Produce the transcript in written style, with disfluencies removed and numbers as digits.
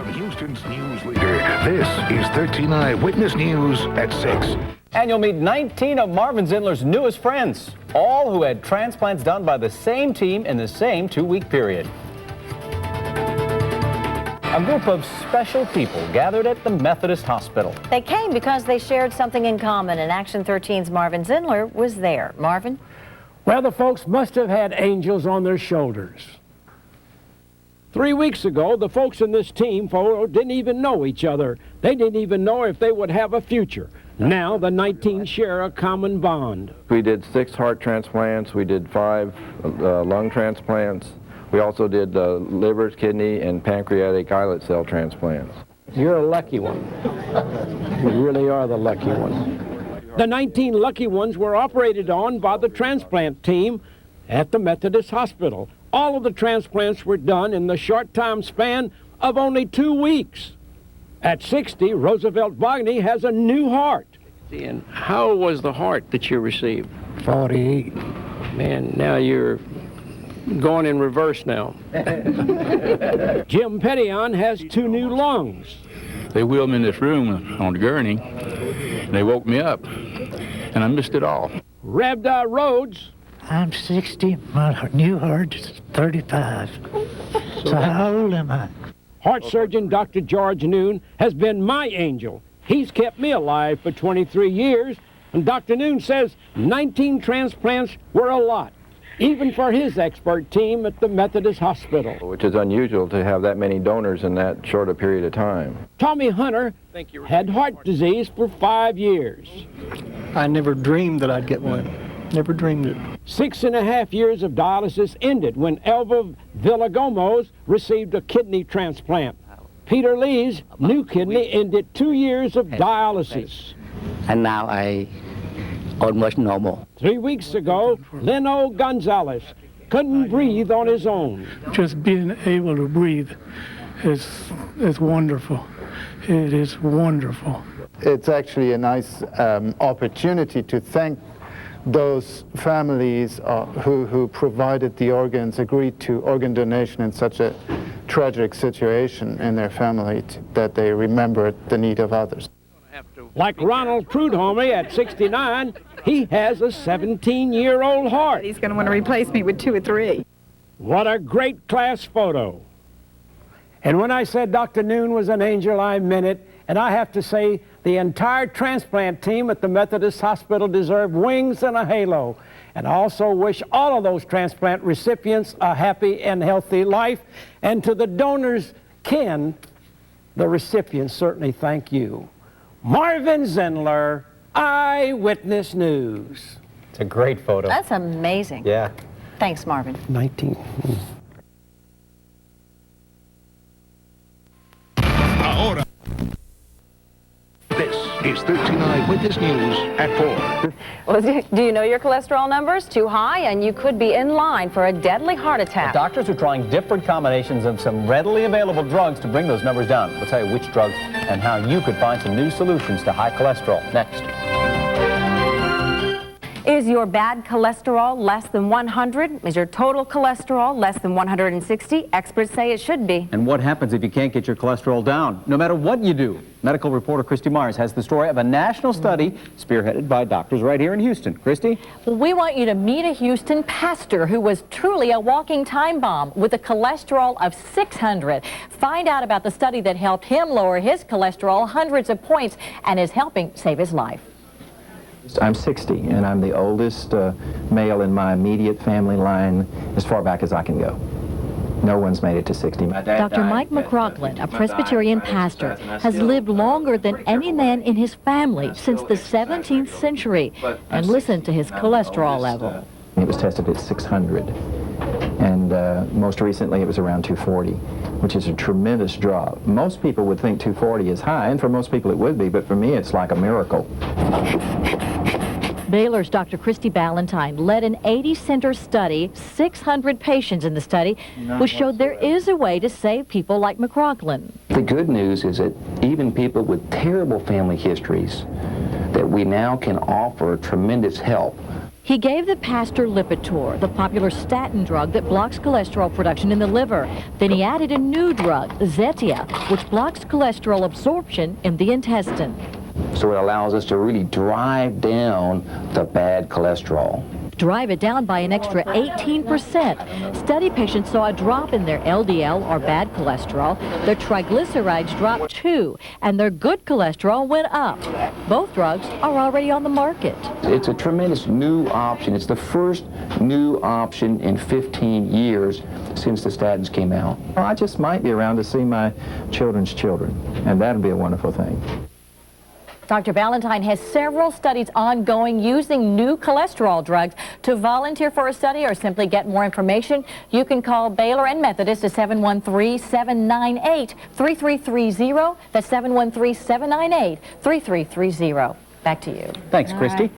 From Houston's news leader, this is 13 Eyewitness News at 6. And you'll meet 19 of Marvin Zindler's newest friends, all who had transplants done by the same team in the same 2-week period. A group of special people gathered at the Methodist Hospital. They came because they shared something in common, and Action 13's Marvin Zindler was there. Marvin? Well, the folks must have had angels on their shoulders. 3 weeks ago, the folks in this team photo didn't even know each other. They didn't even know if they would have a future. Now, the 19 share a common bond. We did 6 heart transplants. We did 5 lung transplants. We also did liver, kidney, and pancreatic islet cell transplants. You're a lucky one. You really are the lucky one. The 19 lucky ones were operated on by the transplant team at the Methodist Hospital. All of the transplants were done in the short time span of only 2 weeks. At 60, Roosevelt Bogny has a new heart. And how was the heart that you received? 48. Man, now you're going in reverse now. Jim Pettion has 2 new lungs. They wheeled me in this room on the gurney, and they woke me up, and I missed it all. Rabdi Rhodes. I'm 60. My new heart is 35. So how old am I? Heart surgeon Dr. George Noon has been my angel. He's kept me alive for 23 years, and Dr. Noon says 19 transplants were a lot, even for his expert team at the Methodist Hospital. Which is unusual to have that many donors in that short a period of time. Tommy Hunter had heart disease for 5 years. I never dreamed that I'd get one. Never dreamed it. 6.5 years of dialysis ended when Elva Villagomos received a kidney transplant. Peter Lee's new kidney ended 2 years of dialysis. And now I almost normal. 3 weeks ago, Leno Gonzalez couldn't breathe on his own. Just being able to breathe is wonderful. It is wonderful. It's actually a nice opportunity to thank those families who provided the organs, agreed to organ donation in such a tragic situation in their family, that they remembered the need of others. Like Ronald Prudhomme at 69, he has a 17-year-old heart. He's going to want to replace me with 2 or 3. What a great class photo. And when I said Dr. Noon was an angel, I meant it. And I have to say, the entire transplant team at the Methodist Hospital deserve wings and a halo. And I also wish all of those transplant recipients a happy and healthy life. And to the donors, Ken, the recipients certainly thank you. Marvin Zindler, Eyewitness News. It's a great photo. That's amazing. Yeah. Thanks, Marvin. 19. This is 13 Eyewitness News at 4. Well, do you know your cholesterol numbers? Too high, and you could be in line for a deadly heart attack. The doctors are trying different combinations of some readily available drugs to bring those numbers down. We'll tell you which drugs and how you could find some new solutions to high cholesterol next. Is your bad cholesterol less than 100? Is your total cholesterol less than 160? Experts say it should be. And what happens if you can't get your cholesterol down, no matter what you do? Medical reporter Christy Myers has the story of a national study spearheaded by doctors right here in Houston. Christy? Well, we want you to meet a Houston pastor who was truly a walking time bomb with a cholesterol of 600. Find out about the study that helped him lower his cholesterol hundreds of points and is helping save his life. I'm 60, and I'm the oldest male in my immediate family line as far back as I can go. No one's made it to 60. Dr. Mike McLaughlin, a Presbyterian pastor, has lived longer than any man in his family since the 17th century. And listen to his cholesterol level. It was tested at 600, and most recently it was around 240, which is a tremendous drop. Most people would think 240 is high, and for most people it would be, but for me it's like a miracle. Baylor's Dr. Christy Ballantyne led an 80-center study, 600 patients in the study, which showed there is a way to save people like McLaughlin. The good news is that even people with terrible family histories, that we now can offer tremendous help. He gave the pastor Lipitor, the popular statin drug that blocks cholesterol production in the liver. Then he added a new drug, Zetia, which blocks cholesterol absorption in the intestine. So it allows us to really drive down the bad cholesterol. Drive it down by an extra 18%. Study patients saw a drop in their LDL, or bad cholesterol. Their triglycerides dropped too, and their good cholesterol went up. Both drugs are already on the market. It's a tremendous new option. It's the first new option in 15 years since the statins came out. I just might be around to see my children's children, and that'd be a wonderful thing. Dr. Valentine has several studies ongoing using new cholesterol drugs. To volunteer for a study or simply get more information, you can call Baylor and Methodist at 713-798-3330. That's 713-798-3330. Back to you. Thanks, Christy.